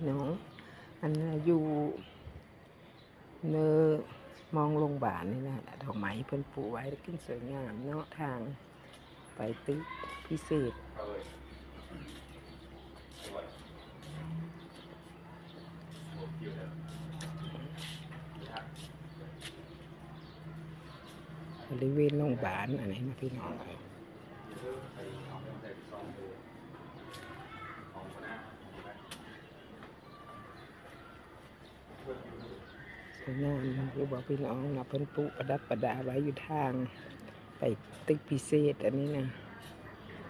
น้องอันน่ะอยู่เนอมองโรงพยาบาลนี่นะดอกไม้เพิ่นปลูกไว้ขึ้นสวยงามเนาะทางไปตึกพิเศษบริเวณโรงพยาบาลอันนี้นะพี่น้องสวยงามอยู่บอกพี่น้องนะเพิ่นปลูกประดับประดาไว้อยู่ทางไปตึกพิเศษอันนี้นะ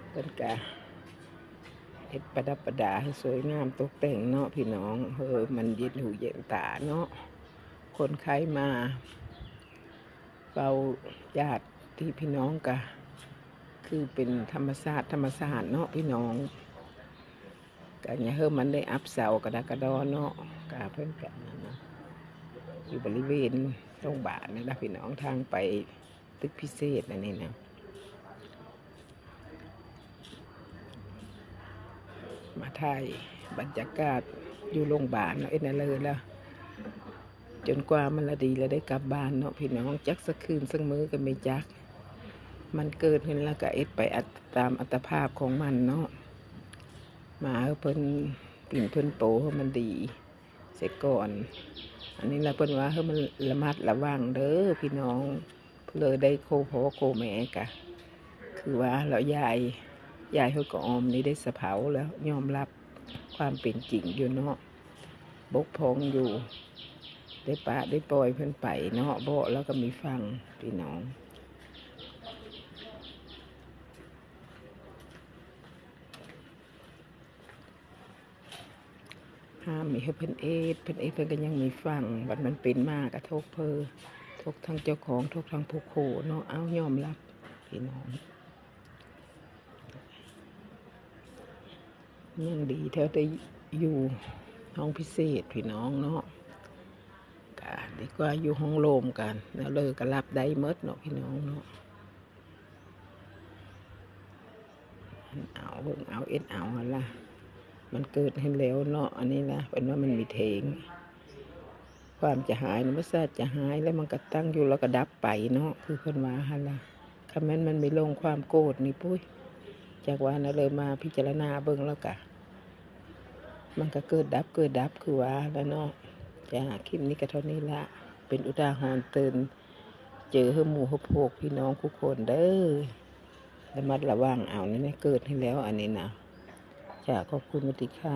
เพิ่นกะเฮ็ดประดับประดาให้สวยงามตกแต่งเนาะพี่น้องมันเย็นหูเย็นตาเนาะคนไข้มาเราญาติที่พี่น้องกะคือเป็นธรรมชาติเนาะพี่น้องกะเนี่ยมันได้อัพเสากระดากระดอเนาะกะเพิ่นกะนะอยู่บริเวณโรงพยาบาลนี่นะพี่น้องทางไปตึกพิเศษอันนี้นะมาถ่ายบรรยากาศอยู่โรงพยาบาลเนาะนั่นเลยแล้วจนกว่ามันละดีแล้วได้กลับบ้านเนาะพี่น้องจักสักคืนสักมื้อก็ไม่จักมันเกิดขึ้นแล้วก็ไปตามอัตภาพของมันเนาะมาเพิ่นปิ่นเพิ่นโปมันดีเสียก่อนอันนี้เราเพิ่นว่ามันระมัดระวังเด้อพี่น้องเลยได้โคพ่อโคแม่กะคือว่าเรายายเขาก็ออมนี่ได้สะเผาแล้วยอมรับความเป็นจริงอยู่เนาะบกพร่องอยู่ได้ปะได้ปล่อยเพิ่นไปเนาะโบแล้วก็มีฟังพี่น้องห้ามมีให้เพิ่นเพิ่นก็ยังมีฟังบัดมันเป็นมากกระทบทุกทั้งเจ้าของทุกทั้งผู้โคเนาะเอายอมรับพี่น้องยังดีเท่าได้อยู่ห้องพิเศษพี่น้องเนาะก็ดีกว่าอยู่ห้องโลมกันแล้วเลยก็รับได้เมดเนาะพี่น้องเนาะเอาอะไรมันเกิดให้แล้วเนาะอันนี้นะเป็นว่ามันมีเถงความจะหายนะไม่ทราบจะหายแล้วมันก็ตั้งอยู่แล้วก็ดับไปเนาะคือคนว่าฮะล่ะคำนั้นมันไม่ลงความโกรธนี่ปุ้ยจากว่านะเลยมาพิจารณาเบิ่งแล้วกะมันก็เกิดดับคือว่าแล้วเนาะจ้าคลิปนี้ก็เท่านี้ละเป็นอุทาหรณ์เตือนเจอหมู่พวกพี่น้องทุกคนเด้อระมัดระวังเอานี่นะเกิดให้แล้วอันนี้นะจ้าขอบคุณมติค่ะ